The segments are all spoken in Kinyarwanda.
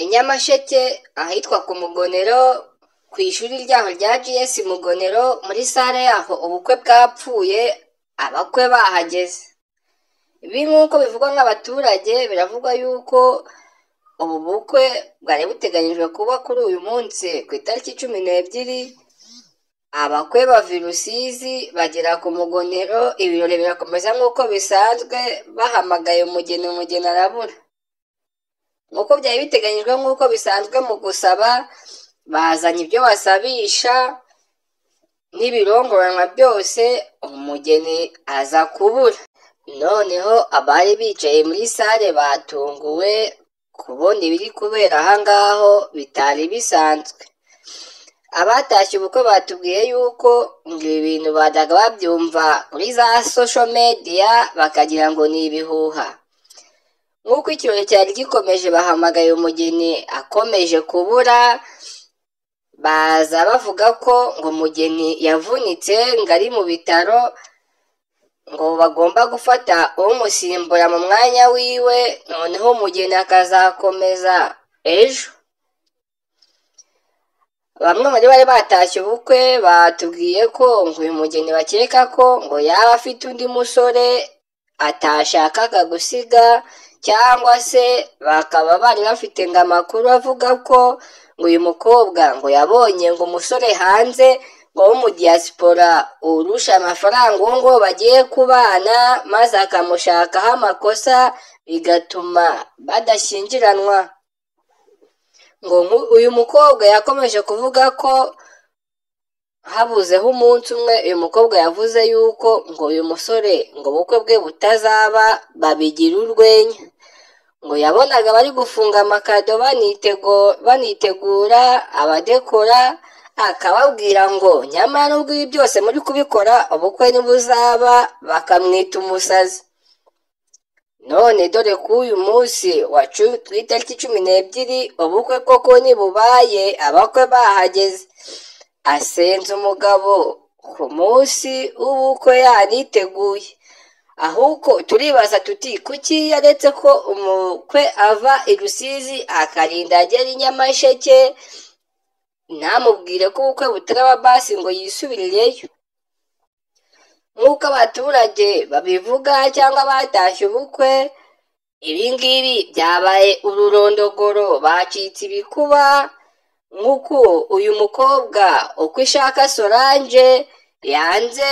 Inyamasheke ahitwa ku Mugonero ku ishuri ryaho rya GS Mugonero muri sale yaho ubukwe bwapfuye abakwe bahageze. Ibi nk'uko bivugwa n'abaturage biravugwa yuko ubu bukwe bwari buteganyijwe kuba kuri uyu munsi ku itariki 12 abakwe bava i Rusizi bagera ku Mugonero, ibirori birakomeza nk'uko bisanzwe bahamagaye umugeni arabura. Nk'uko byari biteganyijwe nk'uko bisanzwe mu gusaba bazanye ibyo basabisha n'ibirongoranwa byose, umugeni aza kubura. Noneho abari bicaye muri sale batunguwe kubona ibiri kubera ahangaho bitari bisanzwe. Abatashye ubukwe batubwiye yuko ngo ibi bintu bajyaga babyumva kuri za social media bakagira ngo ni ibihuha. Nk'uko ikirori cyari gikomeje bahamagaye umugeni akomeje kubura, baza bavuga ko ngo umugeni yavunitse ngo ari mu bitaro, ngo bagomba gufata umusimbura mu mwanya wiwe, noneho umugeni akazakomeza ejo. Bamwe muri bari batashye ubukwe batubwiye ko ngo uyu mugeni bakeka ko ngo yaba afite undi musore atashakaga gusiga, cyangwa se bakaba bari bafite ngo amakuru avuga ko ngo uyu mukobwa ngo yabonye ngo umusore hanze ngo wo mu diaspora urusha amafaranga uwo ngo bagiye kubana, maze akamushakaho amakosa bigatuma badashyingiranwa. Ngo uyu mukobwa yakomeje kuvuga ko habuzeho umunsi umwe uyu mukobwa yavuze yuko ngo uyu musore ngo ubukwe bwe butazaba babigira urwenya. Ngo yabonaga bari gufunga amakado banitegura abadekora, akababwira ngo nyamara nubwo ibi byose muri kubikora ubukwe ntibuzaba, bakamwita umusazi. None dore ko uyu munsi ku itariki 12 ubukwe koko ntibubaye, abakwe bahageze. Asenze umugabo ku munsi w'ubukwe yaniteguye. Ahubwo turibaza tuti kuki yaretse ko umukwe ava i Rusizi akarinda agera i Nyamasheke, namubwire ko ubukwe butaraba basi ngo yisubirireyo. Nk'uko abaturage babivuga cyangwa batashye ubukwe, ibi ngibi byabaye ururondogoro, bacitse ibikuba. Nk'uko uyu mukobwa uko ishaka Solange yanze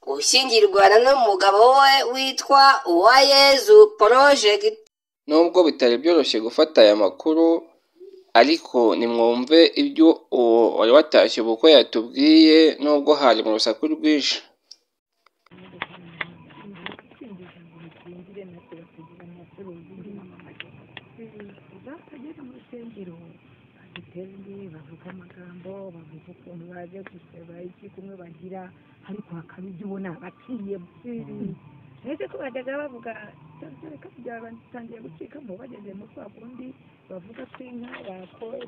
gushyingirwana n'umugabo we witwa Uwayezu Project. Nubwo bitari byoroshye gufata aya makuru, ariko nimwumve ibyo uwo wari watashye ubukwe yatubwiye, nubwo hari mu rusaku rwinshi. bavuga amagambo, bavuga ukuntu baje gusaba iki kumwe bagira, ariko hakaba ibyo ubona baciye ese ko bajyaga bavuga reka byatangiye gucikamo bageze mu kwa kundi bavuga ko inka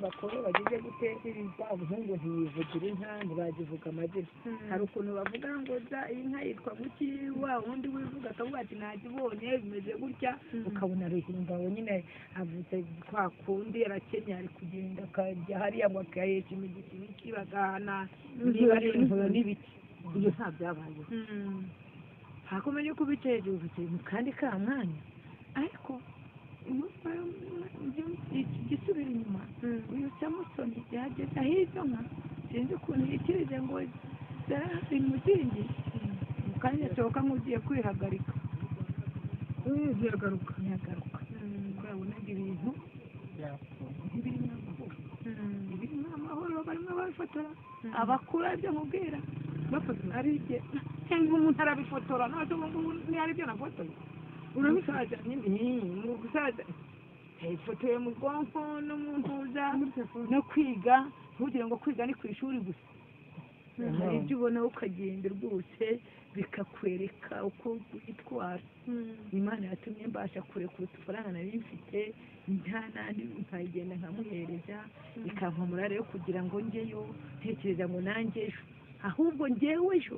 bakore bagize gutekereza ubuhungu ntiyivugira inka ntibazivuga amazina. Hari ukuntu bavuga ngo iyi nka yitwa guki, wa wundi wivuga akavuga ati ntakibonye bimeze gutya, ukabona ruhinga nyine avuze kwa kundi arakenya ari kugenda akajya hariya ngo akahesha imigiti n'iki bagahana niba ari inkuru n'ibiti. Ibyo nta byabaye. Hakomeje kubiteje mu kandi ka mwanya, ariko gisubira inyuma uyu Samusoni yageze ahizo nka sinzi ukuntu yikirije ngo zari mu kindi mu kanya asohoka nk'ugiye kwihagarika. Ntiyagaruka urabona ibintu birimo amahoro, barimo babifotora abakura ibyo mubwira bafotora ari igihe umuntu arabifotora, ntabwo ubu ntihari ibyo nafotoye urabisaza mu gusaza ifotoye mu bwonko no mu ntuza no kwiga, ntugire ngo kwiga ni ku ishuri gusa. Hari ibyo ubona ukagenda rwose bikakwereka uko witwara. Imana yatumye mbasha kurekura udufaranga nari mfite nta nandi nkagenda nkamuhereza, ikampamura rero kugira ngo njyeyo ntekereza ngo nanjye ejo, ahubwo njyewe ejo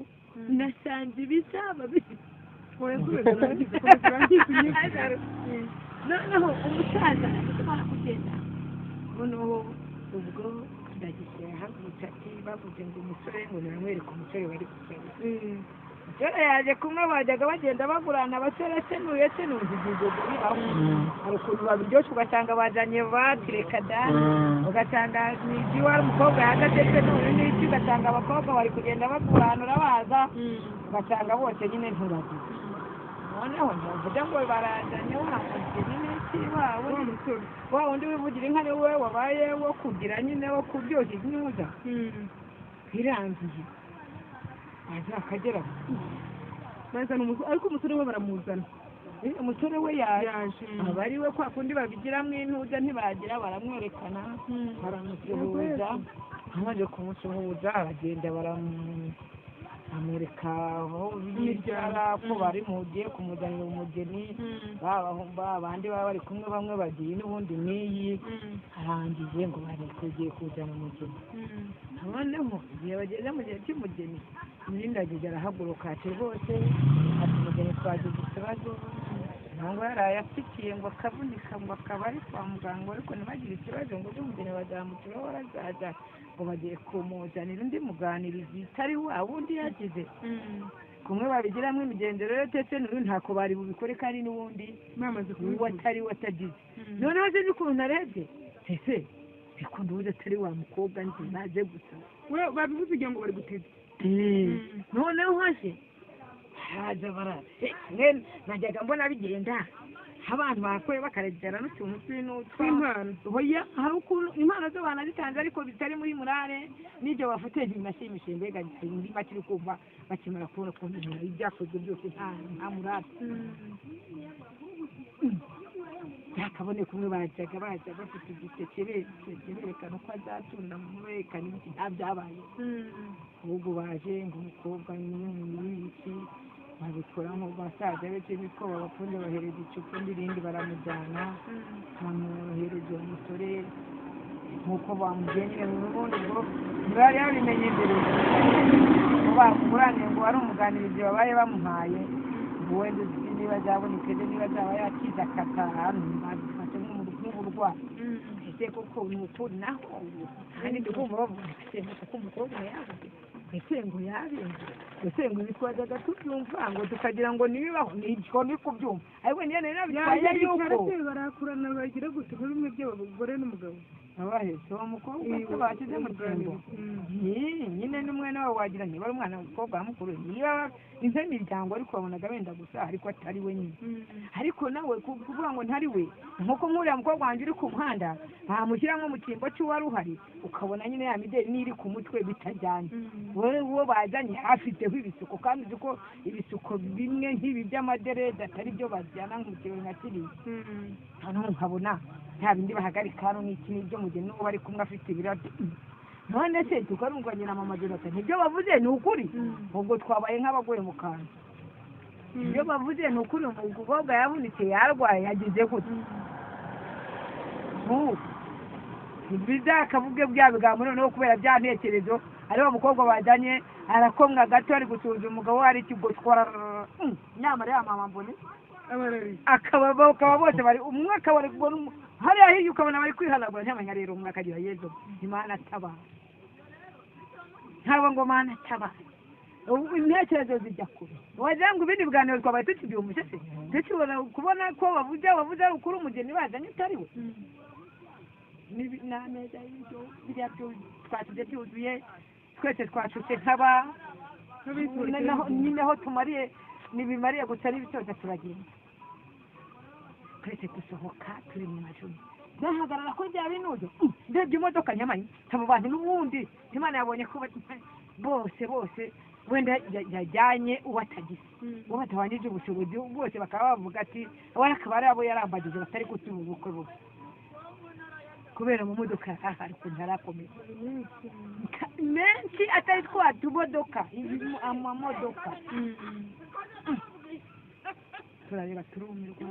nasanze ibizaba bifite noneho umusaza ashobora kugenda noneho ubwo ndagiye hagurutse ati bavuze ngo umusore ngo niramwereke umusore bari gusaba umusore yaje kumwe bajyaga bagenda bagurana abasore senuye senuzigize kuri aho hari ukuntu babiryoshye ugasanga bazanye batireka da ugasanga ni iby'iwari umukobwa yahagaze senuye n'iki ugasanga abakobwa bari kugenda bagurana urabaza ugasanga bose nyine nturagize noneho ntuvuge ngo barazanye wamugeni n'iki wabo wa wundi wivugira inka ni we wabaye wo kugira nyine wo kuryoshya inyuza birangiye aza akagera bazana umusore ariko umusore we baramuzana umusore we yaje aba ari we kwa kundi babigiramo intuza ntibagira baramwerekana baramusuhuza amaze kumusuhuza aragenda amwereka aho bicara ko bari mugiye kumuzanira umugeni abandi baba bari kumwe bamwe bagiye n'ubundi n'iyi arangije ngo bari kugiye kuzana umugeni noneho igihe bageze mu gihe cy'umugeni nyirindagije arahaguruka ati rwose ati umugeni twagize ikibazo ntabwo yaraye apfikiye ngo akavunika ngo akaba ari kwa muganga ariko ntibagire ikibazo ngo by'umugeni bazamuturaho barazaza ngo bagiye kumuzanira undi muganirizi itari wa wundi yagize kumwe babigiramo imigendero rero ndetse n'ubundi ntako bari bubikore kandi n'ubundi uwo atari we atagize noneho se n'ukuntu arebye ese bikunda ubuze atari wa mukobwa nzi naje gusa we babivuze kugira ngo bari gutega noneho haje haza baraze najyaga mbona bigenda abantu bakoye bakaregera n'utuntu tw'impano hoya hari ukuntu impano zo banazitanze ariko bitari muri murare n'ibyo bafite ntibinashimishije mbega ndi makiri kumva bakimara kubona ko ibyakozwe byose nta murare yakabone kumwe bajyaga bafite igiseke berekana uko azatunda berekana ibiki nta byabaye ahubwo baje ngo umukobwa n'iki babikora nko basaza bece niko babapfunde bahereza icupa n'irindi baramujyana bamuhereza uwo musore nk'uko bamugenye mu bundi bwo ntibari yabimenye mbere bakuranye ngo wari umuganirizi babaye bamuhaye ngo wenda uzi niba azabonekeze niba azaba yakiza akataha babifashe nk'uburwayi ese koko ni ukuri naho kandi ndumva bavuga ko umukobwa yabuze ese ngo yabenze ese ngo bitwazaga tubyumva ngo tukagira ngo nibibaho ni kubyumva ariko niyo nari nabitwaye yuko barakurana bagira gute ko bimwe by'abagore n'umugabo abahetse uwo mukobwa ko bashyize mu cyumba nyine n'umwana wawe wagira niba ari umwana w'umukobwa wamukuru niba inze miryango ariko wabonaga wenda gusa ariko atari we nyine ariko nawe kuvuga ngo ntari we nk'uko nk'uriya mukobwa wanjye uri ku muhanda bamushyiramo mu cyimbo cy'uwari uhari ukabona nyine ya mideli n'iri ku mutwe bitajyanye wowe uwo bajyanye afiteho ibisuko kandi uzi ko ibisuko bimwe nk'ibi by'amaderede atari byo bajyana nk'ikiro nka kiriya noneho nkabona nta bindi bahagarika hano n'iki n'ibyo mugeni n'uwo bari kumwe afite ibirabyo none se tukarumva nyina mama Jonathan nibyo bavuze ni ukuri ubwo twabaye nk'abagoye mu kantu ibyo bavuze ni ukuri umukobwa yavunitse yarwaye yagize gute bizakavuge bya bigambo noneho kubera bya ntekerezo ariho umukobwa bajyanye arakomwa gato ari gusuhuza umugabo we ari ikigotwara nyamara ya mama mbone akaba bose bari umwe akaba ari kubona hariya hirya ukabona bari kwihanagura ntamenya rero umwe akagira yezo imana tabara ntabwo ngo mana tabara intekerezo zijya kure wagira ngo ibindi biganiro twabaye tukibyumvise se tukibona kubona ko bavuze ari ukuri umugeni bazanye utari we n'ameza y'ibyo biriya twasize byuzuye twese twashutse nk'aba nyine aho tumariye ntibimariye gusa n'ibitoza turagenda twese gusohoka turi mu majoro ndahagarara ko byaba inuzo ndebye imodoka nyamanye nsaba abantu n'ubundi Imana yabonye ko bose wenda yajyanye uwatagize uwo batabanyije ubushobozi bwose bakaba bavuga ati we akaba ari abo yarambagije batari gutura ubukwe bose kubera mu modoka hari ukuntu harakomeye menshi atari twa tumodoka amamodoka turareba turumirwa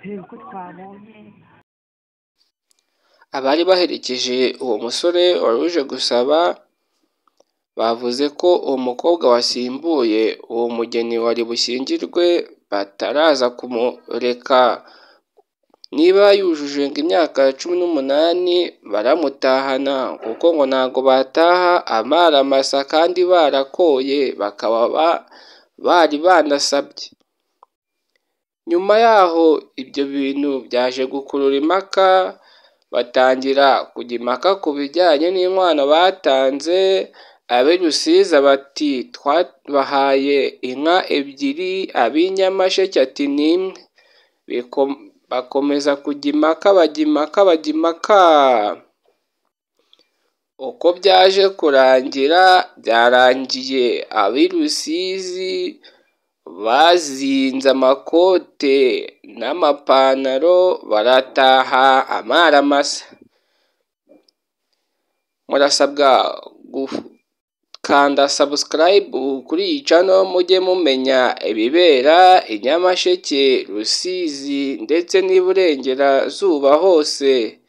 reba uko twabonye abari baherekeje uwo musore wari uje gusaba bavuze ko uwo mukobwa wasimbuye uwo mugeni wari bushyingirwe bataraza kumureka niba yujuje ngo imyaka 18 baramutahana kuko ngo ntago bataha amaramasa kandi barakoye bakaba bari banasabye. Nyuma yaho ibyo bintu byaje gukurura impaka, batangira kujya impaka ku bijyanye n'inkwano batanze. Ab'i Rusizi bati twabahaye inka ebyiri, ab'i Nyamasheke ati n'imwe. Bakomeza kujya impaka. Uko byaje kurangira, byarangiye ab'i Rusizi bazinze amakote n'amapantaro barataha amaramasa. Murasabwa gukanda subscribe kuri iyi channel mujye mumenya ibibera i Nyamasheke, Rusizi ndetse n'Iburengerazuba hose.